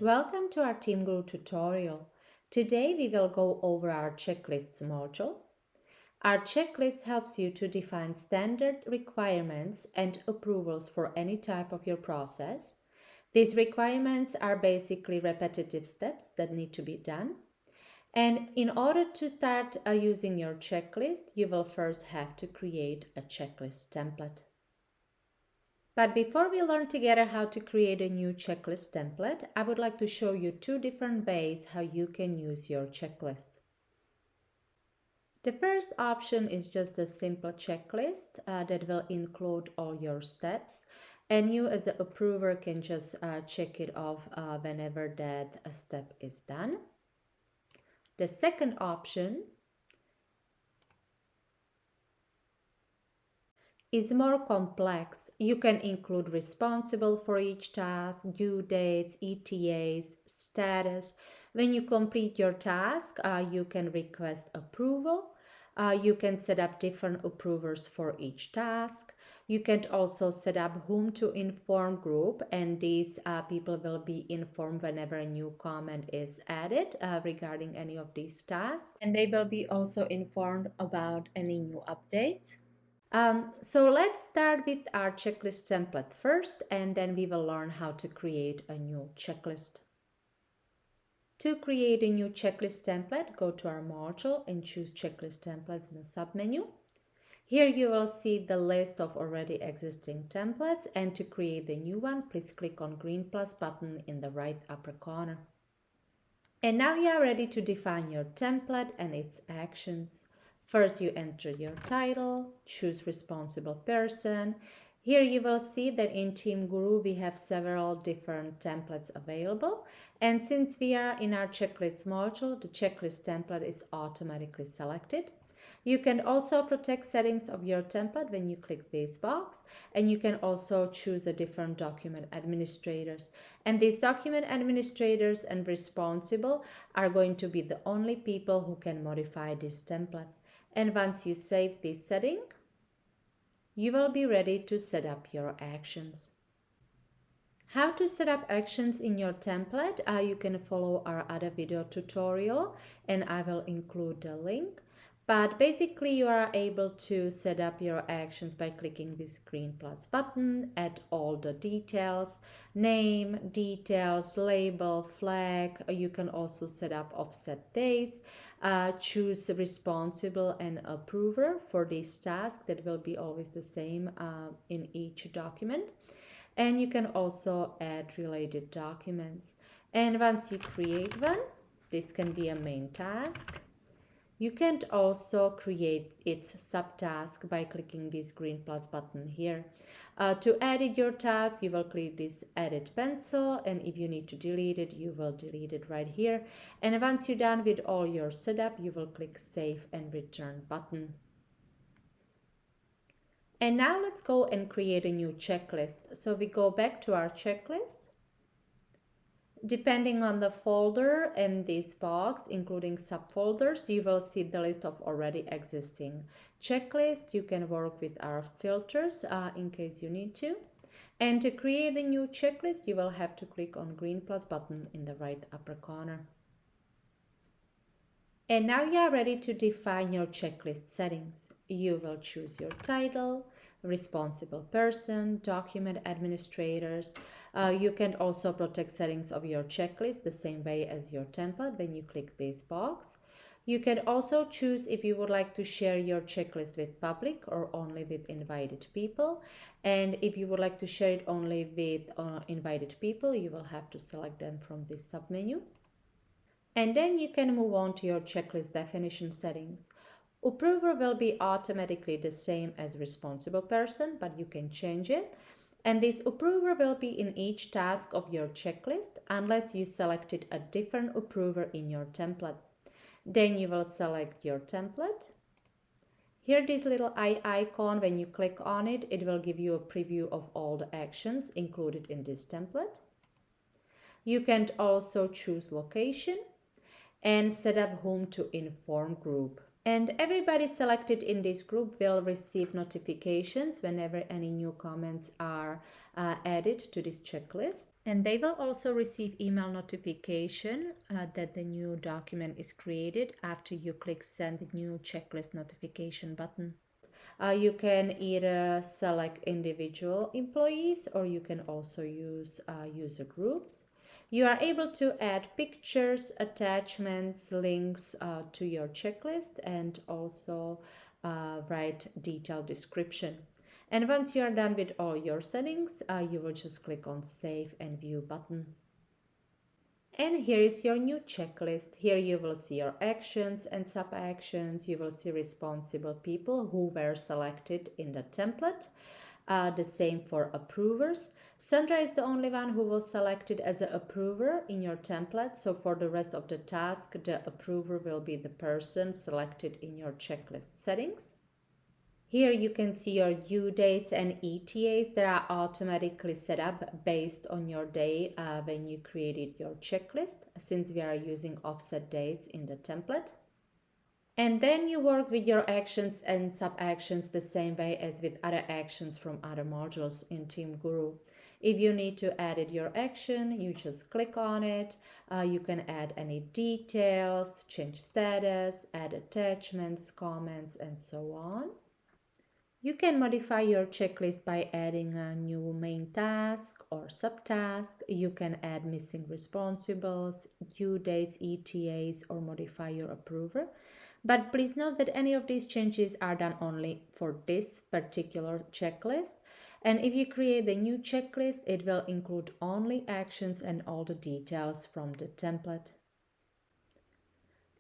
Welcome to our TeamGuru tutorial. Today we will go over our checklists module. Our checklist helps you to define standard requirements and approvals for any type of your process. These requirements are basically repetitive steps that need to be done. And in order to start using your checklist, you will first have to create a checklist template. But before we learn together how to create a new checklist template, I would like to show you two different ways how you can use your checklist. The first option is just a simple checklist that will include all your steps, and you as an approver can just check it off whenever that step is done. The second option is more complex. You can include responsible for each task, due dates, ETAs, status. When you complete your task, you can request approval. You can set up different approvers for each task. You can also set up whom to inform group, and these people will be informed whenever a new comment is added regarding any of these tasks. And they will be also informed about any new updates. So let's start with our checklist template first, and then we will learn how to create a new checklist. To create a new checklist template, go to our module and choose checklist templates in the submenu. Here you will see the list of already existing templates, and to create the new one, please click on green plus button in the right upper corner. And now you are ready to define your template and its actions. First, you enter your title, choose responsible person. Here you will see that in TeamGuru we have several different templates available. And since we are in our checklist module, the checklist template is automatically selected. You can also protect settings of your template when you click this box, and you can also choose a different document administrators. And these document administrators and responsible are going to be the only people who can modify this template. And once you save this setting, you will be ready to set up your actions. How to set up actions in your template, you can follow our other video tutorial, and I will include the link. But basically you are able to set up your actions by clicking this green plus button, add all the details, name, details, label, flag. You can also set up offset days, choose responsible and approver for this task that will be always the same in each document. And you can also add related documents. And once you create one, this can be a main task. You can also create its subtask by clicking this green plus button here. To edit your task, you will click this edit pencil, and if you need to delete it, you will delete it right here. And once you're done with all your setup, you will click save and return button. And now let's go and create a new checklist. So we go back to our checklist. Depending on the folder in this box, including subfolders, you will see the list of already existing checklists. You can work with our filters in case you need to. And to create the new checklist, you will have to click on green plus button in the right upper corner. And now you are ready to define your checklist settings. You will choose your title, responsible person, document administrators. You can also protect settings of your checklist the same way as your template when you click this box. You can also choose if you would like to share your checklist with public or only with invited people. And if you would like to share it only with invited people, you will have to select them from this submenu. And then you can move on to your checklist definition settings. Approver will be automatically the same as responsible person, but you can change it. And this approver will be in each task of your checklist unless you selected a different approver in your template. Then you will select your template. Here this little eye icon, when you click on it, it will give you a preview of all the actions included in this template. You can also choose location and set up whom to inform group. And everybody selected in this group will receive notifications whenever any new comments are added to this checklist. And they will also receive email notification that the new document is created after you click send new checklist notification button. You can either select individual employees or you can also use user groups. You are able to add pictures, attachments, links to your checklist and also write detailed description. And once you are done with all your settings, you will just click on Save and View button. And here is your new checklist. Here you will see your actions and sub-actions. You will see responsible people who were selected in the template. The same for approvers. Sandra is the only one who was selected as an approver in your template. So for the rest of the task, the approver will be the person selected in your checklist settings. Here you can see your due dates and ETAs that are automatically set up based on your day when you created your checklist, since we are using offset dates in the template. And then you work with your actions and sub-actions the same way as with other actions from other modules in TeamGuru. If you need to edit your action, you just click on it. You can add any details, change status, add attachments, comments, and so on. You can modify your checklist by adding a new main task or subtask. You can add missing responsibles, due dates, ETAs, or modify your approver. But please note that any of these changes are done only for this particular checklist. And if you create the new checklist, it will include only actions and all the details from the template.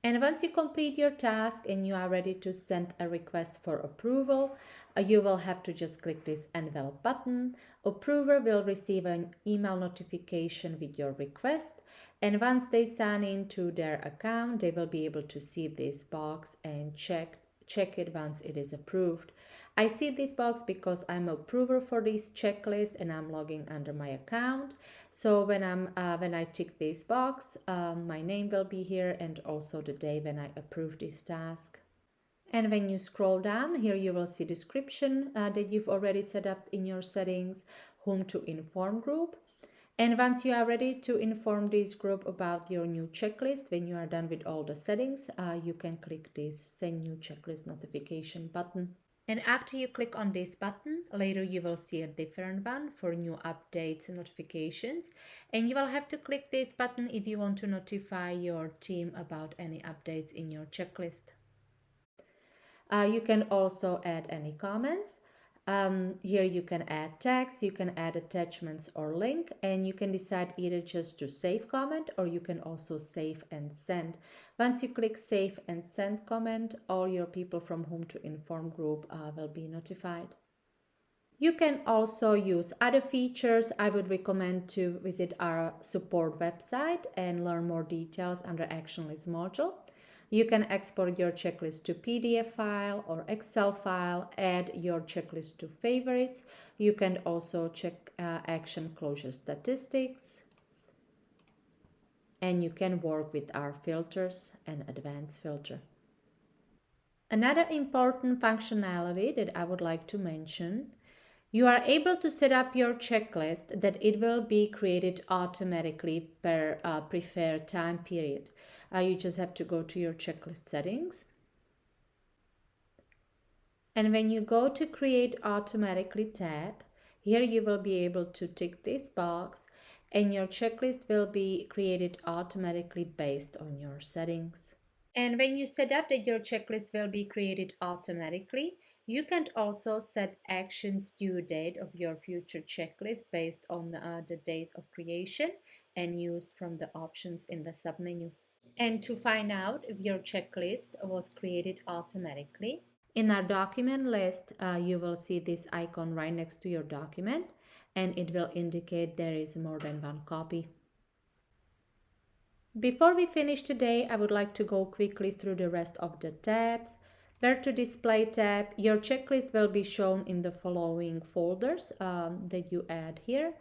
And once you complete your task and you are ready to send a request for approval, you will have to just click this envelope button. Approver will receive an email notification with your request. And once they sign into their account, they will be able to see this box and check it once it is approved. I see this box because I'm an approver for this checklist and I'm logging under my account. So when I tick this box, my name will be here and also the day when I approve this task. And when you scroll down, here you will see description that you've already set up in your settings, whom to inform group. And once you are ready to inform this group about your new checklist, when you are done with all the settings, you can click this Send New Checklist Notification button. And after you click on this button, later you will see a different one for new updates and notifications. And you will have to click this button if you want to notify your team about any updates in your checklist. You can also add any comments. Here you can add text, you can add attachments or link, and you can decide either just to save comment or you can also save and send. Once you click save and send comment, all your people from whom to inform group will be notified. You can also use other features. I would recommend to visit our support website and learn more details under Action List module. You can export your checklist to PDF file or Excel file, add your checklist to favorites. You can also check action closure statistics. And you can work with our filters and advanced filter. Another important functionality that I would like to mention, you are able to set up your checklist that it will be created automatically per preferred time period. You just have to go to your checklist settings. And when you go to Create Automatically tab, here you will be able to tick this box and your checklist will be created automatically based on your settings. And when you set up that your checklist will be created automatically, you can also set actions due date of your future checklist based on the date of creation and used from the options in the submenu. And to find out if your checklist was created automatically, in our document list, you will see this icon right next to your document and it will indicate there is more than one copy. Before we finish today, I would like to go quickly through the rest of the tabs. Where to display tab, your checklist will be shown in the following folders that you add here.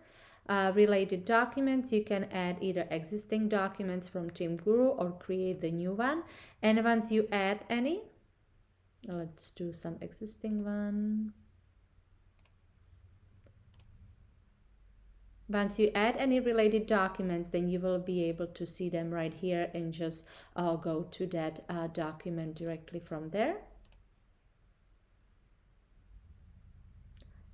Related documents, you can add either existing documents from TeamGuru or create the new one. And once you add any, Let's do some existing one. Once you add any related documents, then you will be able to see them right here and just go to that document directly from there.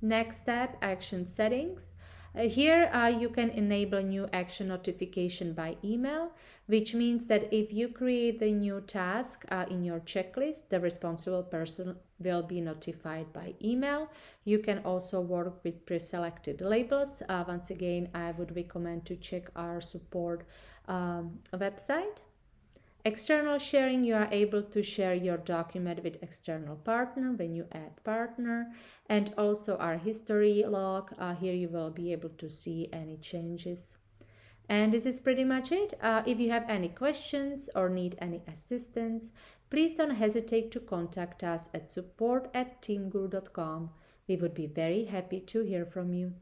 Next step, action settings. Here you can enable new action notification by email, which means that if you create the new task in your checklist, the responsible person will be notified by email. You can also work with pre-selected labels. Once again, I would recommend to check our support website. External sharing, you are able to share your document with external partner when you add partner, and also our history log. Here you will be able to see any changes. And this is pretty much it. If you have any questions or need any assistance, please don't hesitate to contact us at support@teamguru.com. We would be very happy to hear from you.